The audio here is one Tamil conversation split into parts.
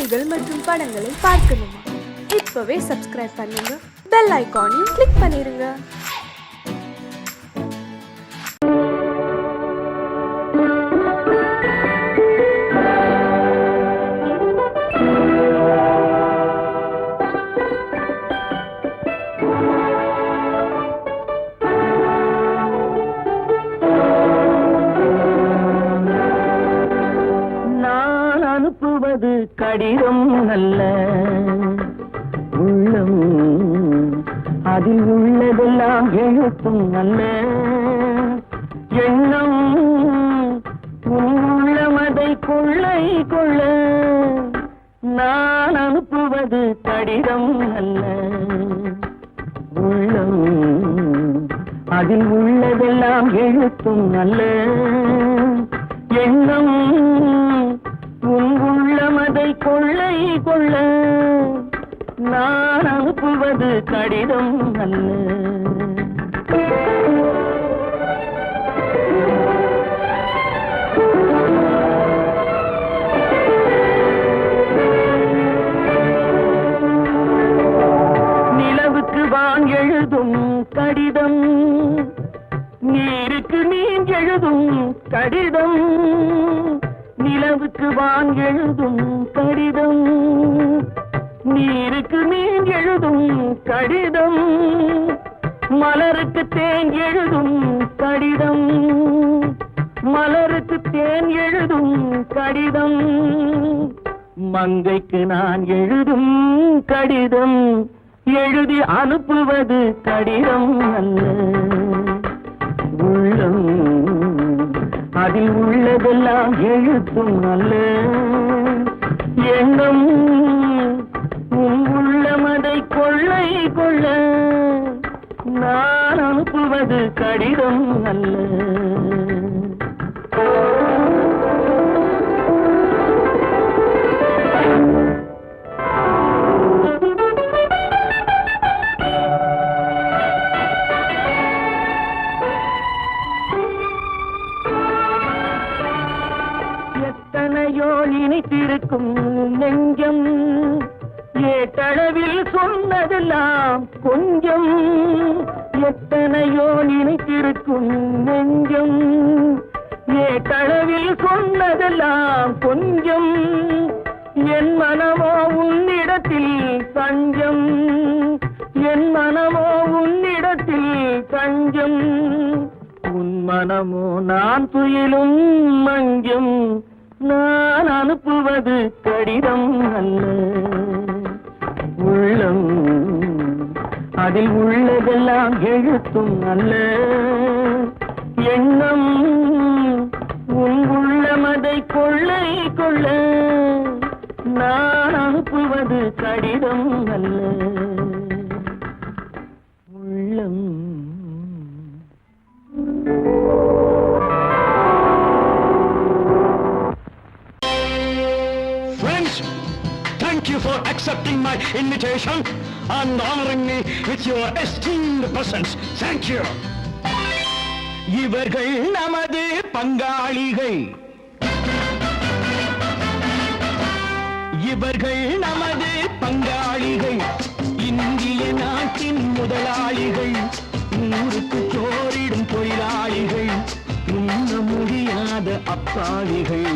செய்திகள் மற்றும் படங்களை பார்க்கணுமா? இப்பவே சப்ஸ்கிரைப் பண்ணுங்க, பெல் ஐகானையும் கிளிக் பண்ணிருங்க. கடிதம் நல்ல உள்ளம், அதில் உள்ளதெல்லாம் எழுத்தும் நல்ல எண்ணம், உள்ளமதை கொள்ளை கொள்ள நான் அனுப்புவது கடிதம் அல்ல. உள்ளம், அதில் உள்ளதெல்லாம் எழுத்தும் நல்ல எண்ணம், உள்ளமதை கொள்ளை கொள்ள நான் அனுப்புவது கடிதம் அல்ல. நிலவுக்கு வான் எழுதும் கடிதம், நீருக்கு நீர் எழுதும் கடிதம். நிலவுக்கு வான் எழுதும் கடிதம், நீருக்கு நீர் எழுதும் கடிதம். மலருக்கு தேன் எழுதும் கடிதம், மலருக்கு தேன் எழுதும் கடிதம். மங்கைக்கு நான் எழுதும் கடிதம், எழுதி அனுப்புவது கடிதம் அல்ல. உள்ளம், அதில் உள்ளதெல்லாம் எழுத்தும் நல்ல எண்ணம், உள்ளமதை கொள்ளை கொள்ள நான் அனுப்புவது கடிதம் அல்ல. நினைத்திருக்கும் நெஞ்சம், ஏட்டளவில் சொன்னதெல்லாம் கொஞ்சம். எத்தனையோ நினைத்திருக்கும் நெஞ்சம், ஏட்டளவில் சொன்னதெல்லாம் கொஞ்சம். என் மனமோ உன்னிடத்தில் தஞ்சம், என் மனமோ உன்னிடத்தில் தஞ்சம். உன் மனமோ நான் துயிலும் மஞ்சம், நான் அனுப்புவது கடிதம் அல்ல. உள்ளம், அதில் உள்ளதெல்லாம் எழுத்தும் அல்ல எண்ணம், உள்ளமதை கொள்ளை கொள்ள நான் அனுப்புவது கடிதம் அல்ல. உள்ளம். Thank you for accepting my invitation and honoring me with your esteemed presence. Thank you. இவர்கள் நமது பங்காளிகள், இவர்கள் நமது பங்காளிகள், இந்திய நாட்டின் முதலாளிகள், ஊருக்கு சோறிடும் தொழிலாளிகள், உண்ண முடியாத அப்பாவிகள்.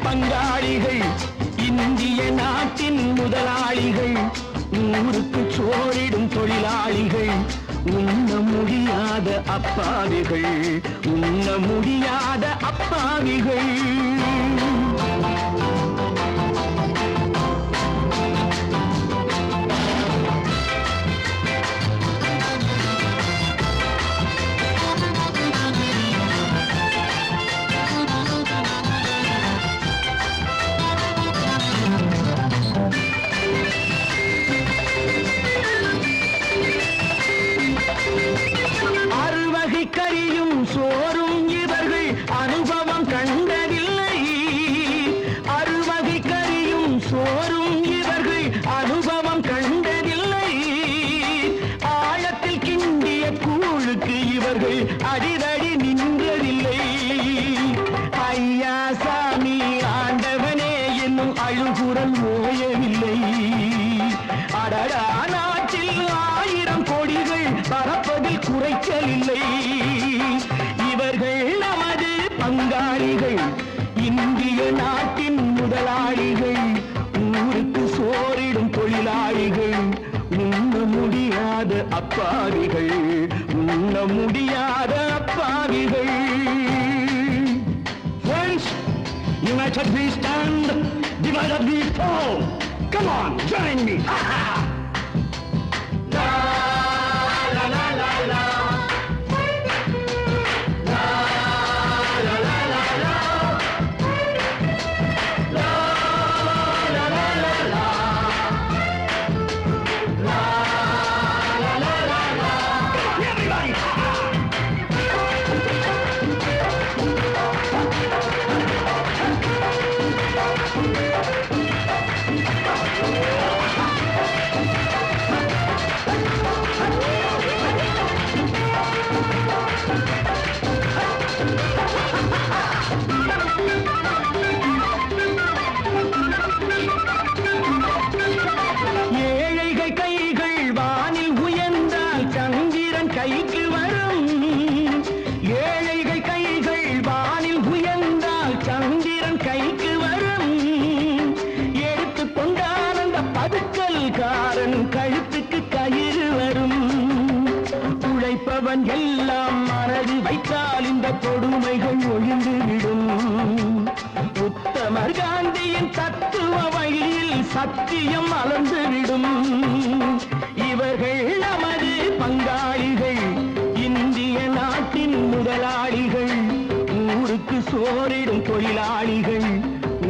பங்காளிகள், இந்திய நாட்டின் முதலாளிகள், ஊருக்கு சோறிடும் தொழிலாளிகள், உண்ண முடியாத அப்பாவிகள், உண்ண முடியாத அப்பாவிகள். கரியும் சோறும் இவர்கள் அனுபவம் கண்டதில்லை. இவர்கள் அடிதடி நின்றதில்லை. ஐயா சாமி ஆண்டவனே என்னும் அழுகுரல் ஓயவில்லை. அடடா நாட்டில் 1000 கோடிகள் பறப்பதில் குறைச்சலில்லை. இவர்கள் நமது பங்காளிகள், இந்திய நாட்டின் முதலாளிகள், ஊருக்கு சோறிடும் தொழிலாளிகள், உண்ண முடியாத அப்பாவிகள், உண்ண முடியாத அப்பாவிகள். Friends, united we stand, divided we fall. Come on, join me. La la la la la. La la la la la. La la la la la. La la la la la. Come on, everybody. ஏழைகள் கைகள் வானில் உயர்ந்தால் சந்திரன் கைக்கு வரும். ஏழைகள் கைகள் வானில் உயர்ந்தால் சந்திரன் கைக்கு வரும். எடுத்துக் கொண்டால் அந்த பதுக்கல்காரன் கழுத்துக்கு கயிறு வரும். உழைப்பவன் எல்லாம் மனது வைத்தால் இந்த கொடுமைகள் ஒழிந்துவிடும். உத்தமர் காந்தியின் தத்துவ வழியில் சத்தியம் மலர்ந்துவிடும். இவர்கள் நமது பங்காளிகள், இந்திய நாட்டின் முதலாளிகள், ஊருக்கு சோறிடும் தொழிலாளிகள்,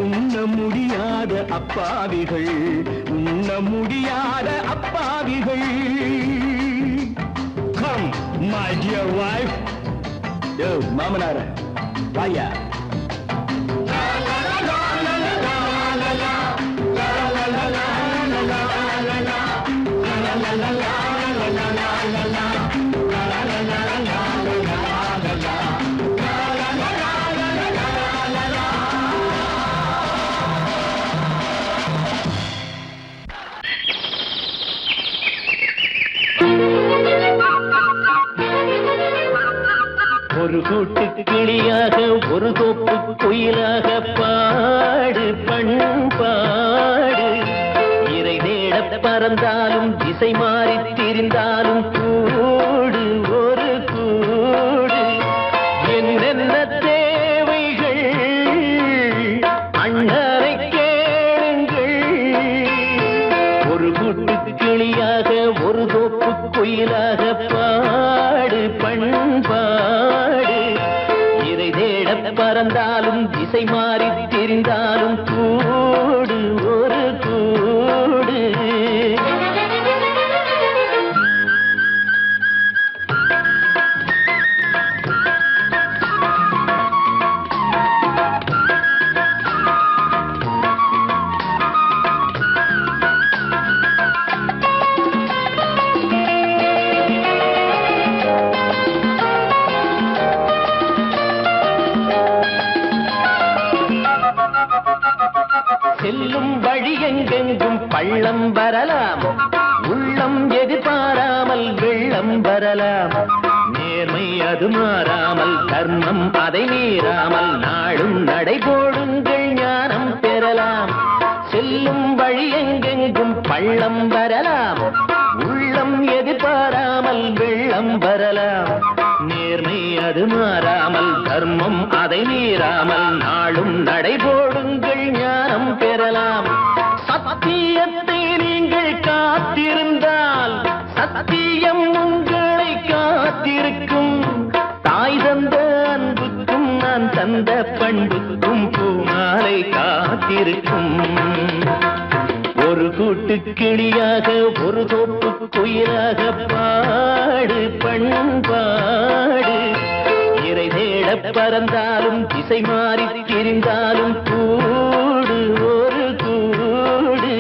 உண்ண முடியாத அப்பாவிகள், உண்ண முடியாத அப்பாவிகள். Come, my dear wife. Yo, மாமனார வாயா. ஒரு கூட்டு கிளியாக ஒரு தோப்பு குயிலாக பாடு பண்பாடு. இறை தேட பறந்தாலும் திசை மாறி திரிந்தாலும் கூடு ஒரு கூடு. என்னென்ன தேவைகள் அண்ணனை கேளுங்கள். ஒரு கூட்டு கிளியாக ஒரு தோப்பு குயிலாக பாடு பண்பாடு. இறை தேட பறந்தாலும் திசை மாறி திரிந்தாலும் கூடு ஒரு கூடு. செல்லும் வழி எங்கெங்கும் பள்ளம் வரலாம், உள்ளம் எதிர்பாராமல் வெள்ளம் வரலாம். நேர்மை அது மாறாமல், தர்மம் அதை மீறாமல், நாளும் நடைபோடுங்கள் ஞானம் பெறலாம். செல்லும் வழி எங்கெங்கும் பள்ளம் வரலாம், உள்ளம் எதிர்பாராமல் வெள்ளம் வரலாம். நேர்மை அது மாறாமல், தர்மம் அதை மீறாமல், நாளும் நடைபோடுங்கள் ஞானம் பெறலாம். சத்தியத்தை நீங்கள் காத்திருந்தால் சத்தியம் உங்களை காத்திருக்கும். தாய் தந்த அன்புக்கும் நான் தந்த பண்புக்கும் பூமாலை காத்திருக்கும். ஒரு கூட்டு கிளியாக ஒரு தோப்பு குயிலாக பாடு பண்பாடு. இறை தேட பறந்தாலும் திசை மாறி திரிந்தாலும் கூடு ஒரு கூடு.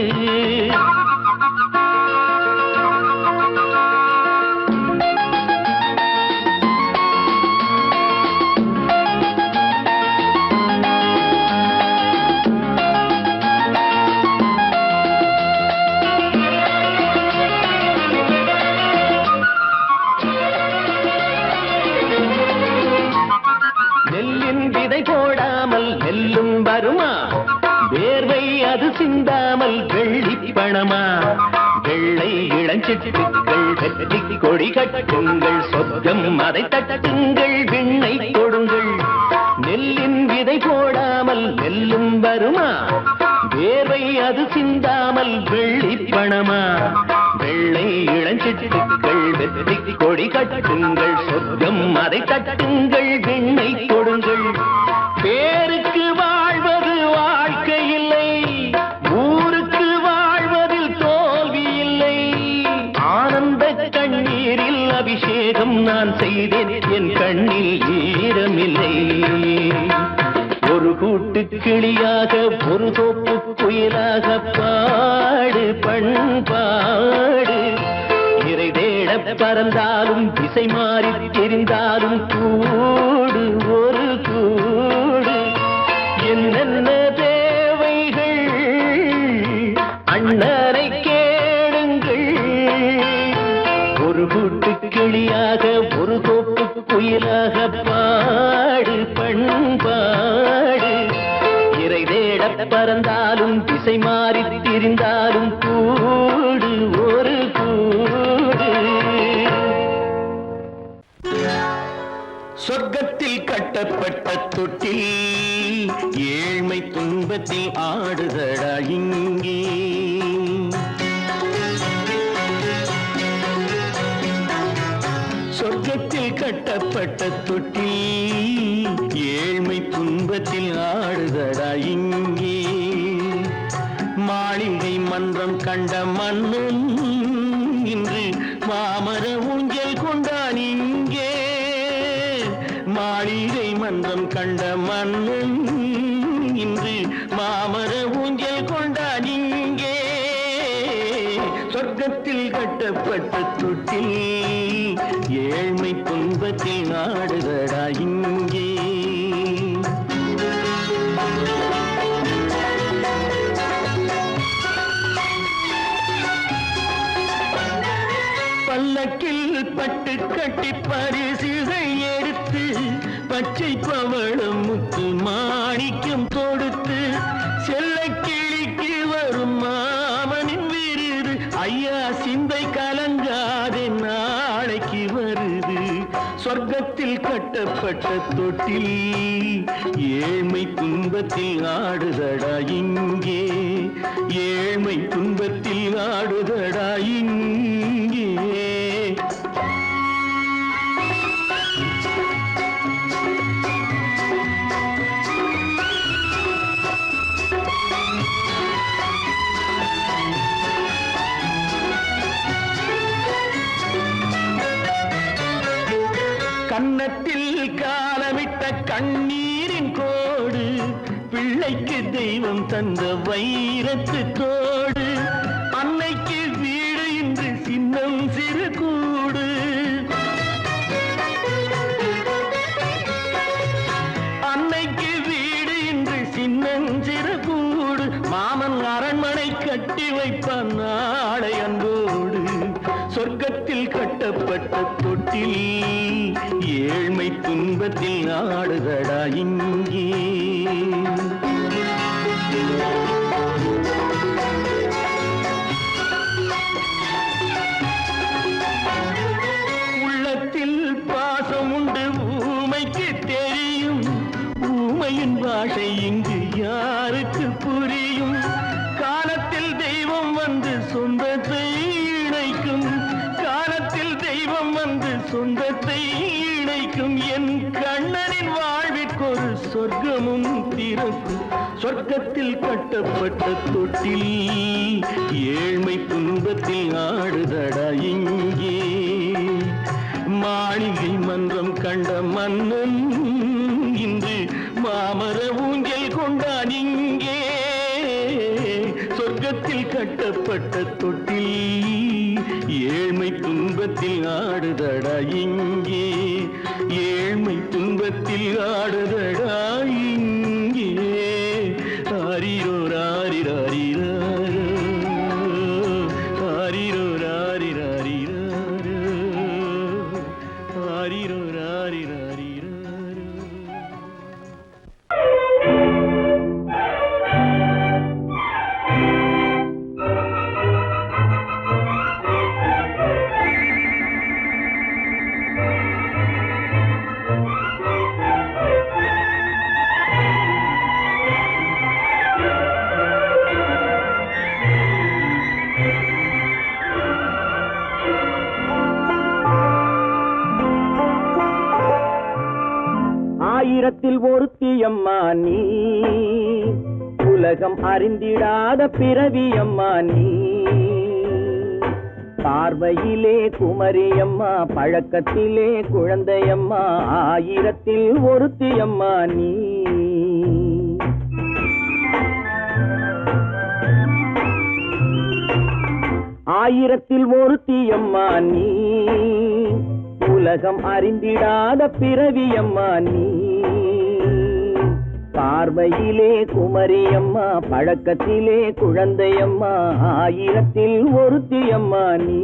வருமா வேர்வை அது சிந்தாமல் வெள்ளி பணமா வெள்ளை இளஞ்சிட்டுக்கள் வெற்றி கொடி கட்டுங்கள் சொர்க்கம் அதை தட்டுங்கள் விண்ணை கொடுங்கள் நெல்லின் விதை போடாமல் நெல்லும் வருமா வேர்வை அது சிந்தாமல் வெள்ளி பணமா வெள்ளை இளஞ்சிட்டுக்கள் வெற்றி கொடி கட்டுங்கள் சொர்க்கம் அதை தட்டுங்கள் விண்ணை கொடுங்கள் பேருக்கு வாழ்வது வாழ்க்கை இல்லை ஊருக்கு வாழ்வதில் தோல்வி இல்லை ஆனந்த கண்ணீரில் அபிஷேகம் நான் செய்தேன் என் கண்ணில் ஈரமில்லை ஒரு கூட்டு கிளியாக ஒரு தோப்பு குயிலாக பாடு பண்பாடு இறை தேட பறந்தாலும் திசை மாறி தெரிந்தாலும் கூடு ஒரு கூடு என்னென்ன தேவைகள் அண்ணனை கேளுங்கள் ஒரு கூட்டு கிளியாக ஒரு தோப்பு குயிலாக பாடு பண்பாடு இறை தேட பறந்தாலும் திசை மாறி திரிந்தாலும் கூடு ஒரு கூடு சொர்க்கத்தில் கட்டப்பட்ட தொட்டில் ஏழ்மை துன்பத்தில் ஆடுதடா இங்கே சொர்க்கத்தில் கட்டப்பட்ட தொட்டில் ஏழ்மை துன்பத்தில் ஆடுதடா இங்கே மாளிகை மன்றம் கண்ட மன்னன் இன்று மாமர ஊஞ்சல் கொண்டான் இங்கே மாளிகை மன்றம் கண்ட மன்னன் இன்று மாமர ஊஞ்சல் கொண்டான் இங்கே சொர்க்கத்தில் கட்டப்பட்ட தொட்டில் ஏழ்மை துன்பத்தில் ஆடுதடா இங்கே பல்லக்கில் பட்டு கட்டி பரிசுகள் எடுத்து பச்சை பவளம் முத்து மாணிக்கம் தொடுத்து செல்ல கிளிக்கு வரும் மாமனின் விருது ஐயா சிந்தை கலங்காதே நாளைக்கு வருது சொர்க்கத்தில் கட்டப்பட்ட தொட்டில் ஏழ்மை துன்பத்தில் ஆடுதடா இங்கே ஏழ்மை துன்பத்தில் ஆடுதடா இங்கே கன்னத்தில் காலமிட்ட கண்ணீரின் கோடு பிள்ளைக்கு தெய்வம் தந்த வைரத்து தோடு அன்னைக்கு வீடு இன்று சின்னம் சிறு கூடு அன்னைக்கு வீடு இன்று சின்னம் சிறு கூடு மாமன் அரண்மனை கட்டி வைப்பான் நாளை அன்போடு சொர்க்கத்தில் கட்டப்பட்ட தொட்டில் ஏழ்மை துன்பத்தில் ஆடுதடா இங்கே உள்ளத்தில் பாசம் உண்டு ஊமைக்கு தெரியும் ஊமையின் பாஷை இங்கு யாருக்கு புரியும் காலத்தில் தெய்வம் வந்து சொந்தத்தை இணைக்கும் காலத்தில் தெய்வம் வந்து சொந்தத்தை இணைக்கும் என் கண்ணனின் வாழ்விற்கொரு சொர்க்கமும் திறக்கும் சொர்க்கத்தில் கட்டப்பட்ட தொட்டில் ஏழ்மை துன்பத்தில் ஆடுதடா இங்கே மாளிகை மன்றம் கண்ட மன்னன் இன்று மாமர ஊஞ்சல் கொண்டான் இங்கே சொர்க்கத்தில் கட்டப்பட்ட தொட்டில் ஏழ்மை துன்பத்தில் ஆடுதடா இங்கே ஏழ்மை துன்பத்தில் ஆடுதடா இங்கே ஆரிரோ ராரிராரிரோ ஆரிரோ ராரிராரிரோ ஆரிரோ ராரிராரிரோ ஆயிரத்தில் ஒருத்தியம்மா நீ, உலகம் அறிந்திடாத பிறவியம்மா நீ. பார்வையிலே குமரியம்மா, பழக்கத்திலே குழந்தையம்மா, ஆயிரத்தில் ஒருத்தியம்மா நீ. ஆயிரத்தில் ஒருத்தியம்மா நீ, உலகம் அறிந்திடாத பிறவியம்மா நீ. பார்வையிலே குமரியம்மா, பழக்கத்திலே குழந்தையம்மா, ஆயிரத்தில் ஒருத்தியம்மா நீ.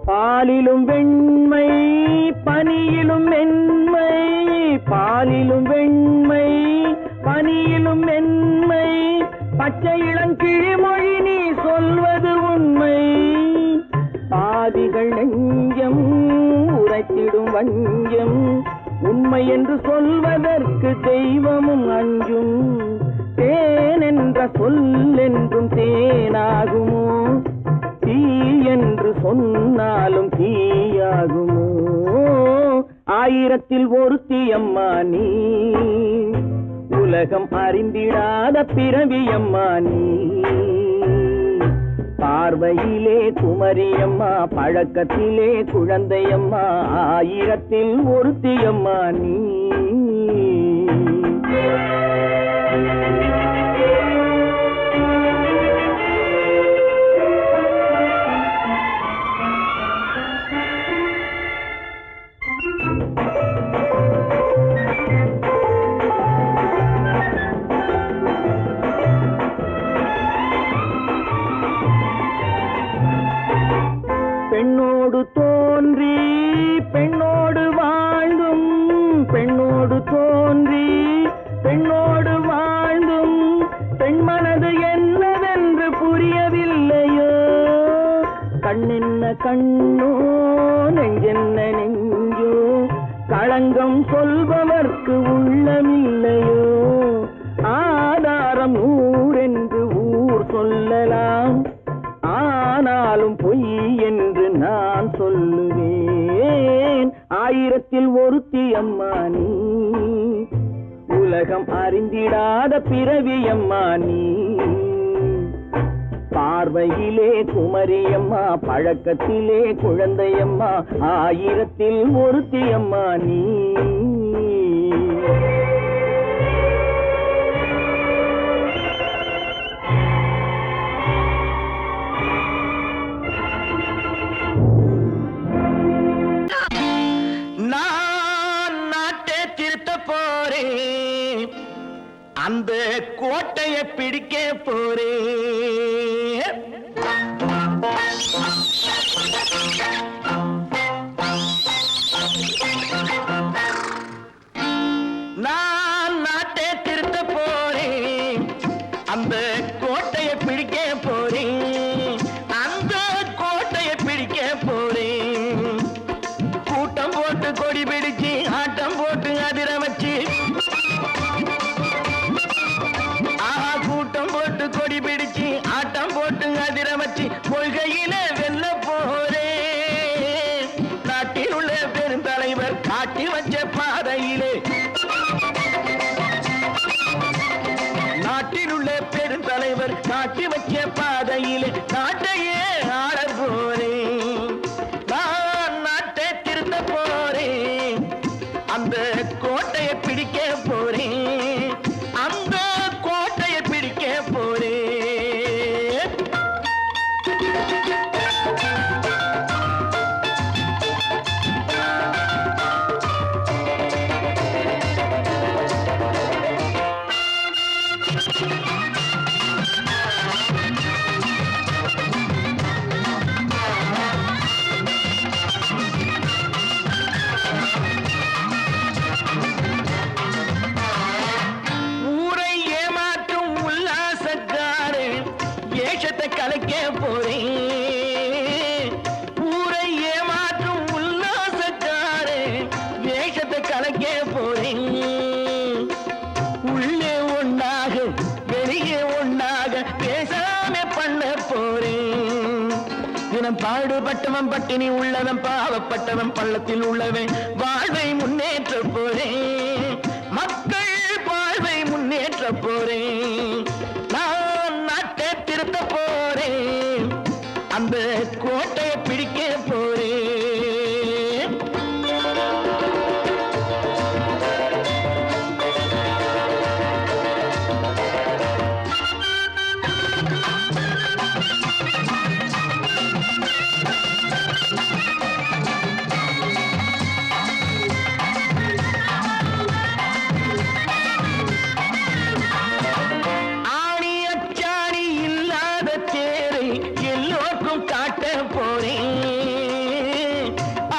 பாலிலும் வெண்மை பனியிலும் மென்மை, பாலிலும் வெண்மை பனியிலும் மென்மை, பச்சை இளங்கிழிமொழி நீ சொல்வது உண்மை. பாதிகள் நெஞ்சம் உரைத்திடும் வஞ்சம், உண்மை என்று சொல்வதற்கு தெய்வமும் அஞ்சும். தேன் என்ற சொல் என்றும் தேனாகுமோ, தீ என்று சொன்னாலும் தீயாகுமோ. ஆயிரத்தில் ஒருத்தியம்மா நீ, உலகம் அறிந்திடாத பிறவியம்மா நீ. பார்வையிலே குமரியம்மா, பழக்கத்திலே குழந்தையம்மா, ஆயிரத்தில் ஒருத்தியம்மா நீ. பெண்ணோடு தோன்றி பெண்ணோடு வாழ்ந்தும், பெண்ணோடு தோன்றி பெண்ணோடு வாழ்ந்தும், பெண்மனது என்னவென்று புரியவில்லையோ. கண்ணென்ன கண்ணோ, நெஞ்சென்ன நெஞ்சோ, களங்கம் சொல்பவர்க்கு உள்ளமில்லையோ. ஆதாரம் ஊரென்று ஊர் சொல்லலாம், ஆனாலும் பொய் என்று நான் சொல்லுவேன். ஆயிரத்தில் ஒருத்தியம்மா நீ, உலகம் அறிந்திடாத பிறவியம்மா நீ. பார்வையிலே குமரியம்மா, பழக்கத்திலே குழந்தையம்மா, ஆயிரத்தில் ஒருத்தியம்மா நீ. அந்த கோட்டையை பிடிக்க போறேன். நான் நாட்டை திருத்த போறேன், அந்த கோட்டையை பிடிக்க போறேன், அந்த கோட்டையை பிடிக்க போறேன். கூட்டம் போட்டு கொடி பிடிச்சு ஆட்டம் போட்டு அதிர வச்சு, கொடி பிடிச்சு ஆட்டம் போட்டு அதிர வச்சு, கொள்கையில வெல்ல போறேன். நாட்டில் உள்ள பெருந்தலைவர் காட்டி வச்ச பாதையிலே, நாட்டில் உள்ள பெருந்தலைவர் காட்டி வச்ச பாதையிலே நாட்டையே ஆள போறேன். நான் நாட்டை திருத்த போறேன், அந்த கோட்டையை பிடிக்க போறேன், அந்த கோட்டையை பிடிக்க போறேன். வேஷத்தை கலைக்க போறேன். ஊரை ஏமாற்றும் உல்லாசக்காரே வேஷத்தை கலைக்க போறேன். உள்ளே ஒண்ணாக வெளியே ஒண்ணாக பேசாம பண்ண போறேன். தினம் பாடுபட்டவன் பட்டினி உள்ளவன் பாவப்பட்டவன் பள்ளத்தில் உள்ளவன் வாழ்வை முன்னேற்ற போறேன். மக்கள் வாழ்வை முன்னேற்ற போறேன். நான் நாட்டை திருத்த போறேன். அந்த கோட்டையை பிடிக்க போறேன். ஆணி அச்சாணி இல்லாத தேரை எல்லோருக்கும் காட்ட போறேன்.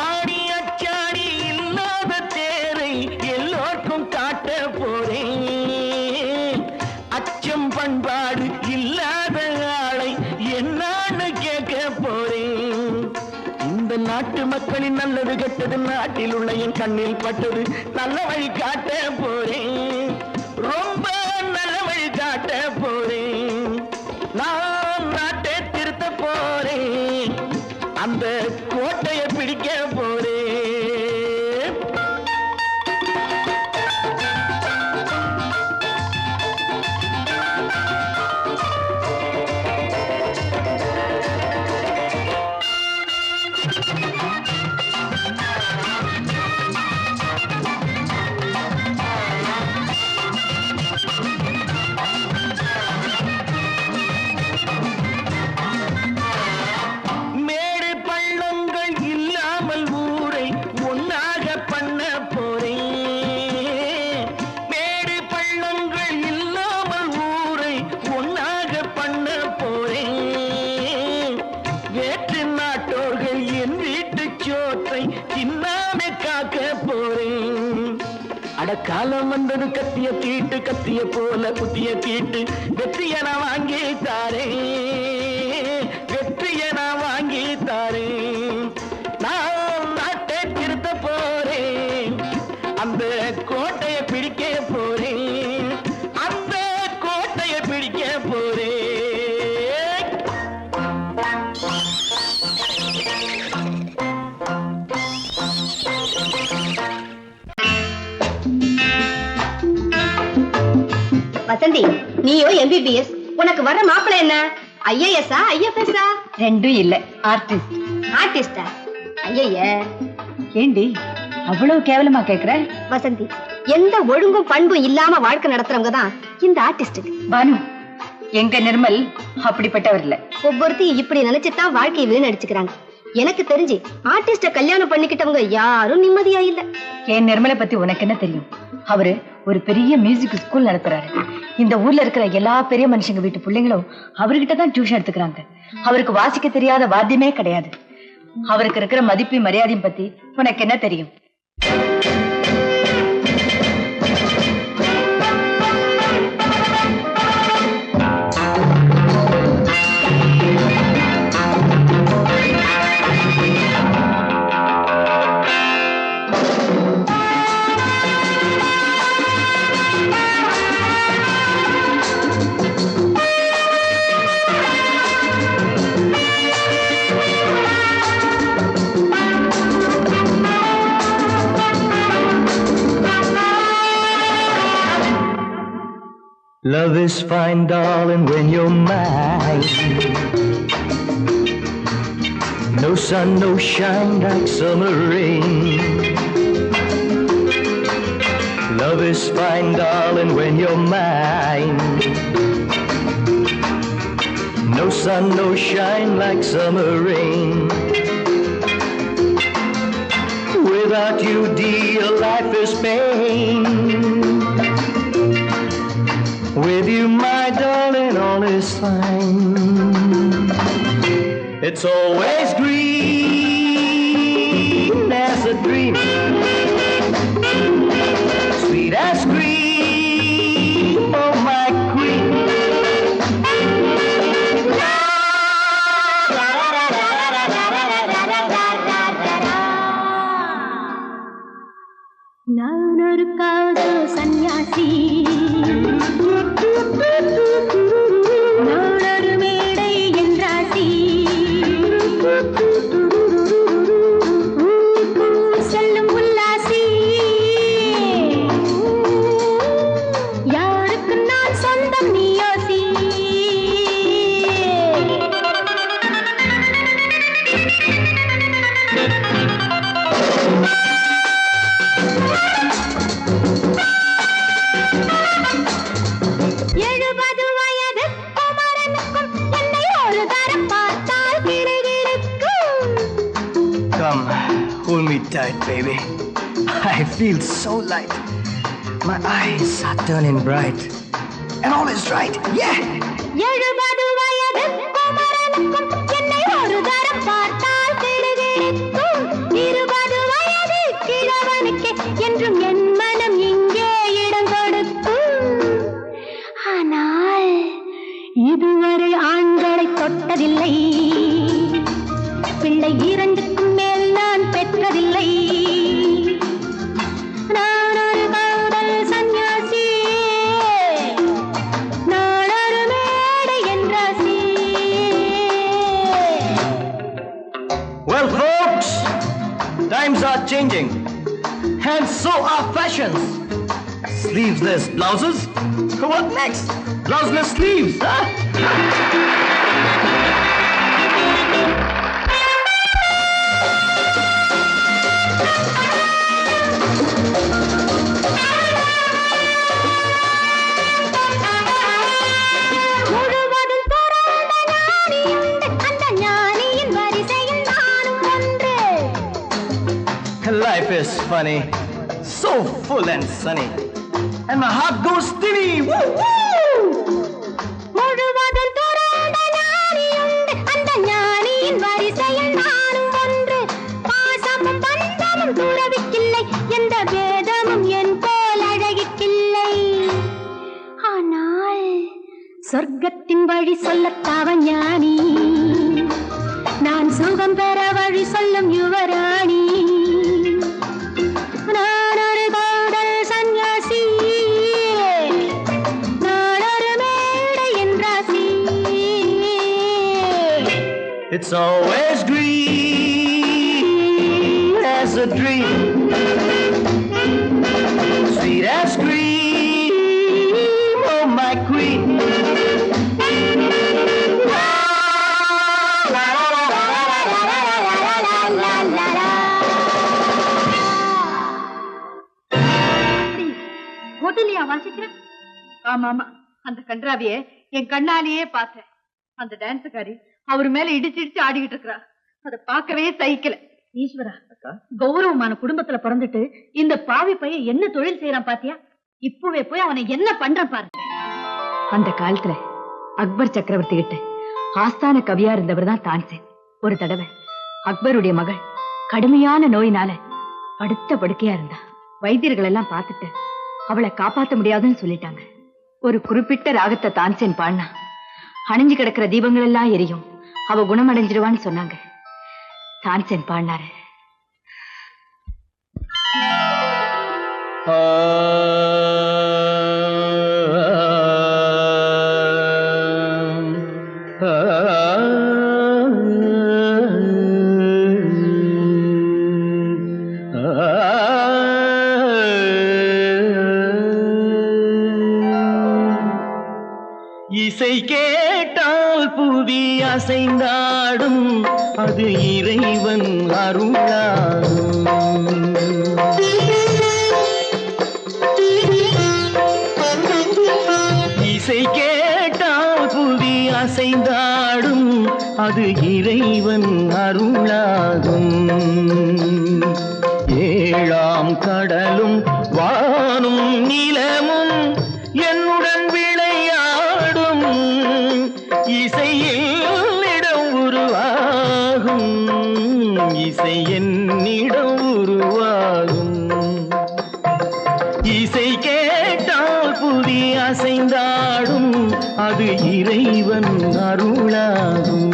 ஆணி அச்சாணி இல்லாத தேரை எல்லோருக்கும் காட்ட போறேன். அச்சம் பண்பாடு இல்லாத ஆளை என்னான்னு கேட்க போறேன். இந்த நாட்டு மக்களின் நல்லது கெட்டது நாட்டில் உள்ள என் கண்ணில் பட்டது நல்ல வழி காட்ட போறேன். ரொம்ப நல்ல வழி காட்ட போறேன். நான் நாட்டை திருத்த போறேன். அந்த கோட்டையை பிடிக்க போறேன். மேடு பள்ளங்கள் இல்லாமல் ஊரை ஒன்னாக பண்ண போறேன். மேடு பள்ளங்கள் இல்லாமல் ஊரை ஒன்னாக பண்ண போறேன். வேற்று நாட்டோர்கள் என் வீட்டு சோற்றை தின்னாம காக்க போறேன். அடக்காலம் வந்தது கத்திய தீட்டு கத்திய போல குத்திய தீட்டு வெற்றியை நான் வாங்கி தாரேன். வெற்றியை நான் வாங்கி தாரேன். நான் நாட்டை திருத்த போறேன். அந்த கோட்டையை பிடிக்க போறேன். அந்த கோட்டையை பிடிக்க போறேன். வசந்தி, நீயோ எம்பிபிஎஸ், உனக்கு வர்ற மாப்பிள்ளை என்ன? ஐஏஎஸ்ஆ ஐஎஃப்எஸ்ஆ? ரெண்டும் இல்ல, ஆர்டிஸ்ட். ஆர்டிஸ்டா? ஐய. ஏண்டி அவ்வளவு கேவலமா கேக்குற? வசந்தி, எந்த ஒழுங்கும் பண்பும் இல்லாம வாழ்க்கை நடத்துறவங்க தான் இந்த ஆர்டிஸ்ட். பானு, எங்க நிர்மல் அப்படிப்பட்டவர் இல்ல. ஒவ்வொருத்தையும் இப்படி நினைச்சுதான் வாழ்க்கையை வீணடிச்சுக்கிறாங்க. எனக்கு தெரிஞ்சு ஆர்டிஸ்ட கல்யாணம் பண்ணிக்கிட்டவங்க யாரும் நிம்மதியா இல்ல. என் நிர்மலை பத்தி உனக்கு என்ன தெரியும்? அவரு ஒரு பெரிய மியூசிக் ஸ்கூல் நடத்துறாரு. இந்த ஊர்ல இருக்கிற எல்லா பெரிய மனுஷங்க வீட்டு பிள்ளைங்களும் அவர்கிட்ட தான் டியூஷன் எடுத்துக்கிறாங்க. அவருக்கு வாசிக்க தெரியாத வாத்தியமே கிடையாது. அவருக்கு இருக்கிற மதிப்பு மரியாதையும் பத்தி உனக்கு என்ன தெரியும்? Love is fine, darling, when you're mine. No sun, no shine like summer rain. Love is fine, darling, when you're mine. No sun, no shine like summer rain. Without you, dear, life is pain. With you, my darling, all is fine. It's always green as a dream, sweet as cream, oh my queen. tight, baby. I feel so light. My eyes are turning bright. And all is right. Yeah! 70 வயது குமரனுக்கும் என்னை ஒரு தரம் பார்த்தால் கிடுகிடுக்கும். 20 வயது கிழவனுக்கு என்றும் என் மனம் இங்கே இடம் கொடுக்கும். ஆனால் இதுவரை ஆண்களை தொட்டதில்லை, பிள்ளை 2க்கும் மேல் நான் பெற்றதில்லை. நான் ஒரு காதல் சன்னியாசி, நான் ஒரு மேடை என்றாசி. Well, folks, times are changing. And so are fashions. Sleeveless blouses? What next? Blouseless sleeves, huh? முழுவதும் பிறந்த ஞானியுண்டு, அந்த ஞானியின் வரிசையில் நானும் ஒன்று. Life is funny, so full and sunny. And my heart goes steady. Woo, woo! முழுவதும் பிறந்த ஞானியுண்டு, அந்த ஞானியின் வரிசையில் நானும் ஒன்று. பாசமும் பந்தமும் துறவிக்கில்லை, எந்த வேதமும் என் போல் அழகிக்கில்லை. ஆனால் சொர்க்கத்தின் வழி சொல்லத்தாவன் ஞானி, நான் சுகம் பெற வழி சொல்லும் யுவராணி. நான் ஒரு காதல் சன்னியாசி, நான் ஒரு மேடை என்றாசி. It's always green as a dream, sweet as cream, oh my queen. ஹோட்டலியா வாசிக்கிற? ஆமா, அந்த கன்றாவிய என் கண்ணாலேயே பார்த்தேன். அந்த டான்ஸுக்காரி அவர் மேல இடிச்சு ஆடிக்கிட்டு இருக்கிறா. அதை பார்க்கவே சகிக்கல. ஈஸ்வரா, கௌரவமான குடும்பத்துல பிறந்துட்டு இந்த பாவி பையன் என்ன தொழில் செய்யறான் பாத்தியா? இப்பவே போய் அவனை என்ன பண்றான் பாரு. அந்த காலத்துல அக்பர் சக்கரவர்த்தி கிட்ட ஆஸ்தான கவியா இருந்தவர் தான் தான்சேன். ஒரு தடவை அக்பருடைய மகள் கடுமையான நோயினால படுத்த படுக்கையா இருந்தா. வைத்தியர்கள் எல்லாம் பார்த்துட்டு அவளை காப்பாத்த முடியாதுன்னு சொல்லிட்டாங்க. ஒரு குறிப்பிட்ட ராகத்தை தான்சேன் பாடினா அணிஞ்சு கிடக்கிற தீபங்கள் எல்லாம் எரியும், அவ குணமடைஞ்சிருவான்னு சொன்னாங்க. தான்சேன் பாடினாரு. இசை கேட்டால் புவி அசைந்தாடும், அது இறைவன் அருளாகும். இசை கேட்டால் புவி அசைந்தாடும், அது இறைவன் அருளாகும். ஏழாம் கடலும் வானும் நிலமும் என்னுடன் விளையாடும், இசையில் இடம் உருவாகும், இசை என்னிடம் உருவாகும். இசை கேட்டால் புவி அசைந்தாடும், அது இறைவன் அருளாகும்.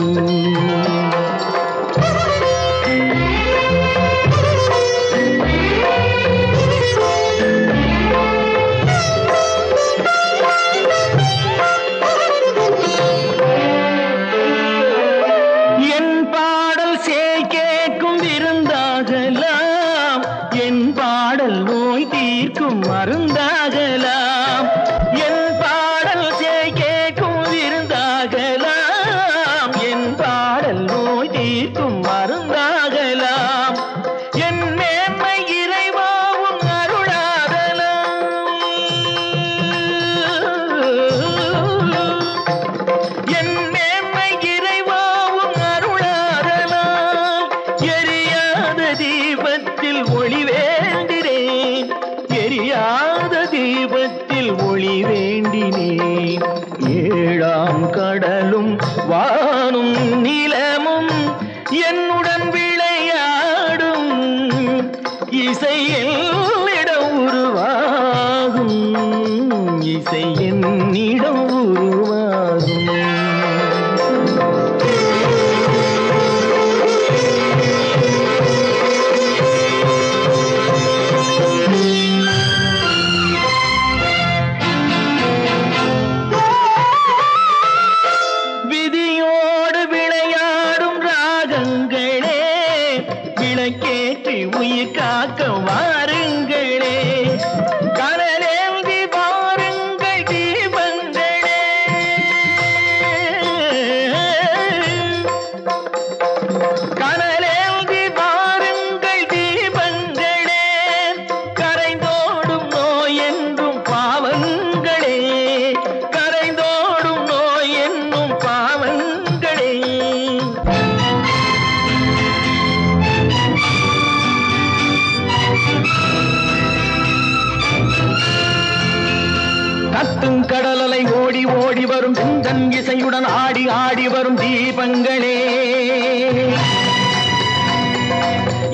மருந்தாகலாம், என் பாடல் கேட்கும் விருந்தாகலாம், என் பாடல் வானும் நிலமும் என்னுடன் விளையாடும் இசை என்னிடம் உருவாகும் இசை என்னிடம் உருவாகும் விதியோடு விளையாடும் ராகங்களே விளக்கேற்றி உயிர் காக்க வாருங்களே கனலேந்தி வாருங்கள் தீபங்களே கனலேந்தி வாருங்கள் தீபங்களே கரைந்தோடும் நோய் என்றும் பாவங்களே கரைந்தோடும் நோய் என்னும் பாவங்களே கத்தும் கடலலை ஓடி ஓடி வரும் செந்தன் இசையுடன் ஆடி ஆடி வரும் தீபங்களே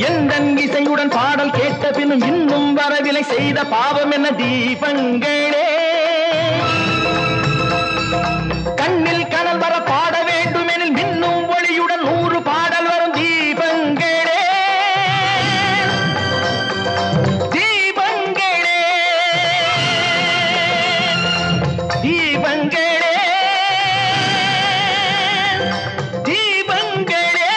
எந்தன் இசையுடன் பாடல் கேட்ட பின்னும் இன்னும் வரவில்லை செய்த பாவம் என்ன தீபங்களே கண்ணில் கனல் வர பாட வேண்டும் எனில் மின்னும் ஒளியுடன் 100 பாடல் வரும் தீபங்களே தீபங்களே தீபங்களே தீபங்களே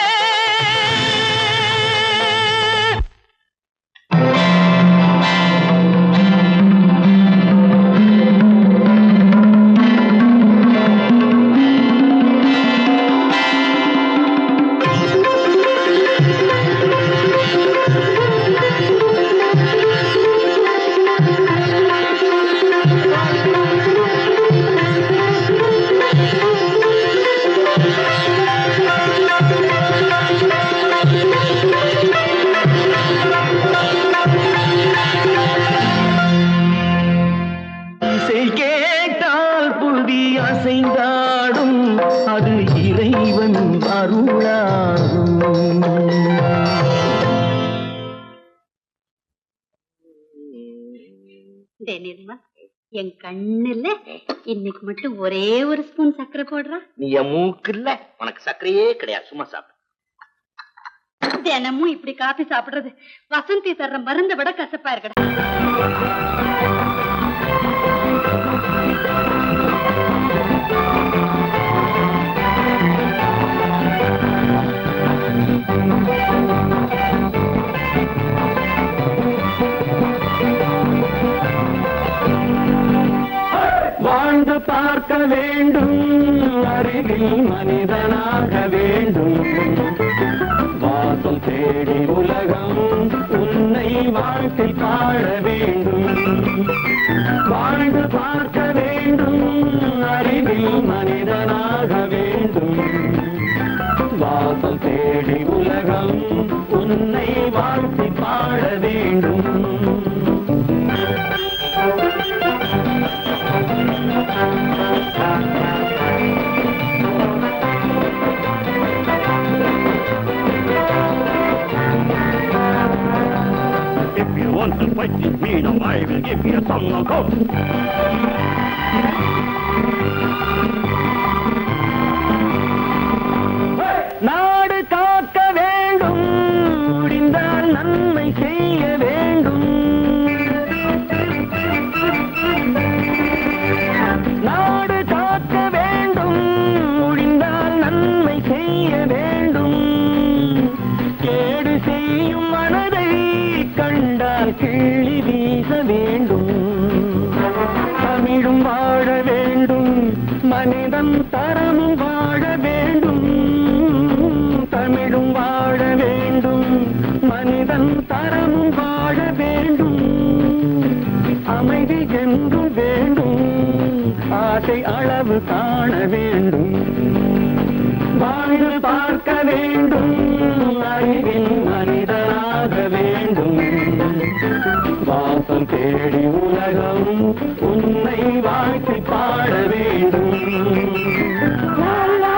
இசை கேட்டால் புவி அசைந்தாடும் அது இறைவன் அருளாகும் நிர்மா என் கண்ணுல இன்னைக்கு மட்டும் ஒரே ஒரு ஸ்பூன் சர்க்கரை போடுறா. நீ என் மூக்கு இல்ல, உனக்கு சர்க்கரையே கிடையாது, சும்மா சாப்பிடு. தினமும் இப்படி காபி சாப்பிடுறது வசந்தி தர்ற மருந்தை விட கசப்பா இருக்கடா. வாழ்ந்து பார்க்க வேண்டும், அறிவில் மனிதனாக வேண்டும், வாசம் தேடி உலகம் உன்னை வாழ்க்கை பாட வேண்டும். வாழ்ந்து பார்க்க வேண்டும், அறிவில் மனிதனாக வேண்டும், வாசம் தேடி உலகம் உன்னை வாழ்க்கை பாட வேண்டும். If you want to fight with me, now I will give you a song of hope. நாடு காக்க வேண்டும், முடிந்தால் நன்மை செய்ய வேண்டும். நாடு காக்க வேண்டும், முடிந்தால் நன்மை செய்ய வேண்டும். கேடு செய்யும் மனதை கண்டால் கிள்ளி வீச வேண்டும். தமிழும் வாழ வேண்டும், மனிதன் தரமும் வாழ வேண்டும். தமிழும் வாழ வேண்டும், மனிதன் தரமும் வாழ வேண்டும். அமைதி என்று வேண்டும், ஆசை அளவு காண வேண்டும். வாழ்ந்து பார்க்க வேண்டும், அறிவில் மனிதனாக வேண்டும். வாசம் தேடி உலகம் உன்னை வாழ்க்கை பாட வேண்டும். லா, லா.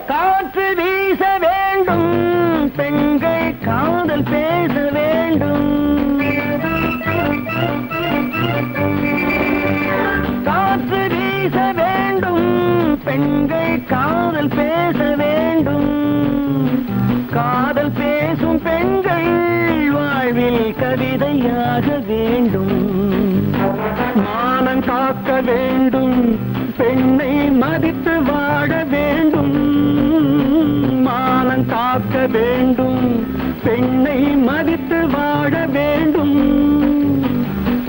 காற்று வீச வேண்டும், பெண்கள் காதல் பேச வேண்டும். காற்று வீச வேண்டும், பெண்கள் காதல் பேச வேண்டும். காதல் பேசும் பெண்கள் வாழ்வில் கவிதையாக வேண்டும். மானம் காக்க வேண்டும், பெண்ணை மதித்து வாழ வேண்டும். மானம் காக்க வேண்டும், பெண்ணை மதித்து வாழ வேண்டும்.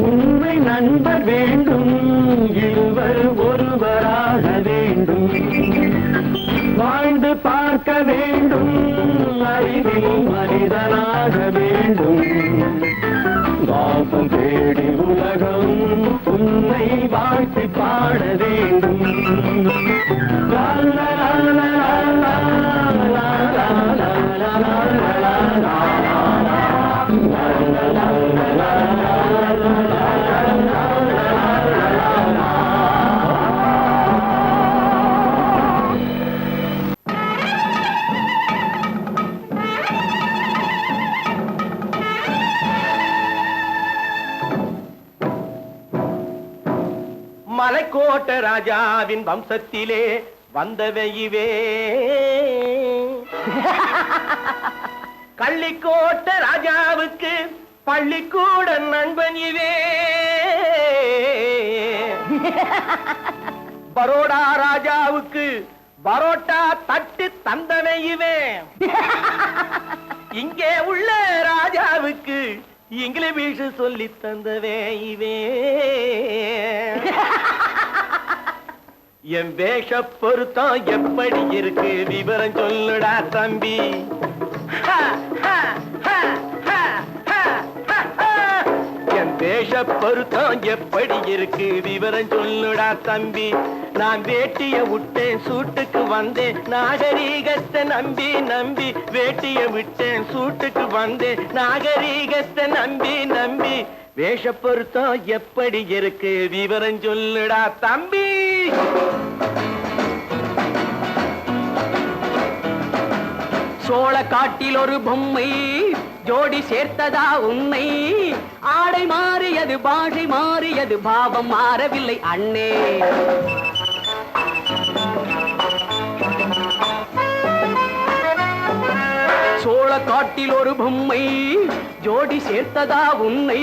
உண்மை நண்பர் வேண்டும், இருவர் ஒருவராக வேண்டும். வாழ்ந்து பார்க்க வேண்டும், அறிவில் மனிதனாக வேண்டும். வாசம் தேடி உலகம் உன்னை வாழ்த்தி பாட வேண்டும். லா லா லா லா லா லா லா லா லா லா. மலைக்கோட்ட ராஜாவின் வம்சத்திலே வந்தவையுவே. கள்ளிக்கோட்ட ராஜாவுக்கு பள்ளிக்கூட நண்பன் இவே. பரோடா ராஜாவுக்கு பரோட்டா தட்டு தந்தனை இவே. இங்கே உள்ள ராஜாவுக்கு இங்கிலீஷ் சொல்லி தந்தவே இவே. என் வேஷ பொருத்தம் எப்படி இருக்கு விவரம் சொல்லுடா தம்பி. என் வேஷ பொருத்தம் எப்படி இருக்கு விவரம் சொல்லுடா தம்பி. நான் வேட்டிய விட்டேன் சூட்டுக்கு வந்தேன் நாகரீகத்தை நம்பி நம்பி. வேட்டிய விட்டேன் சூட்டுக்கு வந்தேன் நாகரீகத்தை நம்பி நம்பி. வேஷ பொருத்தம் எப்படி இருக்கு விவரம் சொல்லுடா தம்பி. சோழ காட்டில் ஒரு பொம்மை ஜோடி சேர்த்ததா உன்னை. ஆடை மாறியது பாஷை மாறியது பாவம் மாறவில்லை அண்ணே. சோழ காட்டில் ஒரு பொம்மை ஜோடி சேர்த்ததா உன்னை.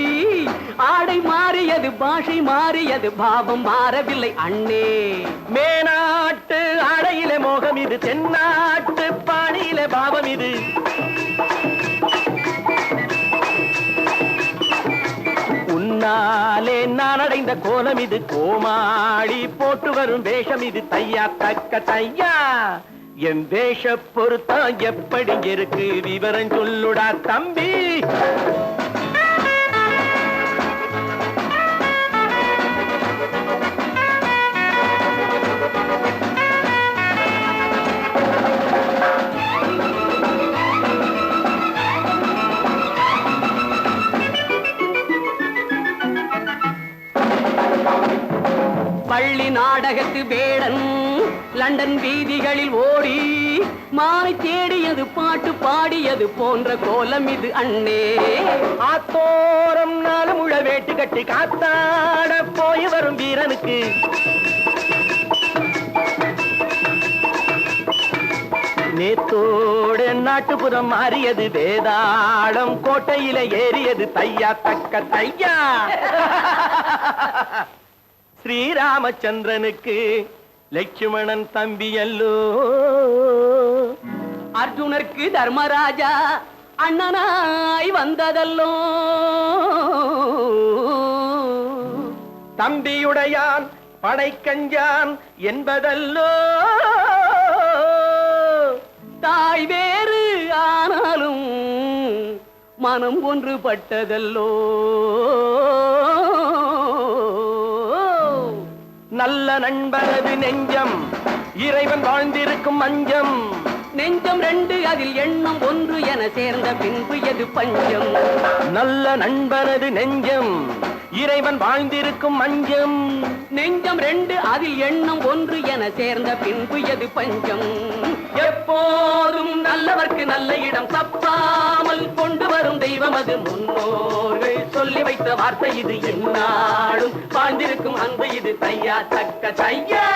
ஆடை மாறியது பாஷை மாறியது பாவம் மாறவில்லை அண்ணே. மேனாட்டு ஆடையிலே மோகம் இது, தென்னாட்டு பாணியிலே பாவம் இது. உன்னாலே நான் அடைந்த கோலம் இது, கோமாளி போட்டு வரும் வேஷம் இது. தையா தக்க தையா என் வேஷ பொருத்தம் எப்படி இருக்கு விவரம் சொல்லுடா தம்பி. பள்ளி நாடகத்து வேடன் லண்டன் வீதிகளில் ஓடி மானை தேடியது பாட்டு பாடியது போன்ற கோலம் இது அண்ணே. ஆத்தோரம் நாலு முழ வேட்டு கட்டி காத்தாட போய் வரும் வீரனுக்கு நேத்தோடு நாட்டுப்புறம் மாறியது. வேதாளம் கோட்டையில ஏறியது. தையா தக்க தையா ஸ்ரீராமச்சந்திரனுக்கு லட்சுமணன் தம்பி அல்லோ. அர்ஜுனருக்கு தர்மராஜா அண்ணனாய் வந்ததல்லோ. தம்பியுடையான் படைக்கஞ்சான் என்பதல்லோ. தாய் வேறு ஆனாலும் மனம் ஒன்றுபட்டதல்லோ நல்ல நண்பரது நெஞ்சம் இறைவன் வாழ்ந்திருக்கும் மஞ்சம் நெஞ்சம் ரெண்டு அதில் எண்ணம் ஒன்று என சேர்ந்த பின்பு எது பஞ்சம் நல்ல நண்பரது நெஞ்சம் இறைவன் வாழ்ந்திருக்கும் மஞ்சம் நெஞ்சம் ரெண்டு அதில் எண்ணம் ஒன்று என சேர்ந்த பின்பு எது பஞ்சம் எப்போதும் நல்லவர்க்கு நல்ல இடம் தப்பாமல் கொண்டு வரும் தெய்வம் அது முன்னோர்கள் சொல்லி வைத்த வார்த்தை இது எந்நாளும் வாழ்ந்திருக்கும் அன்பு இது தையா தக்க தையா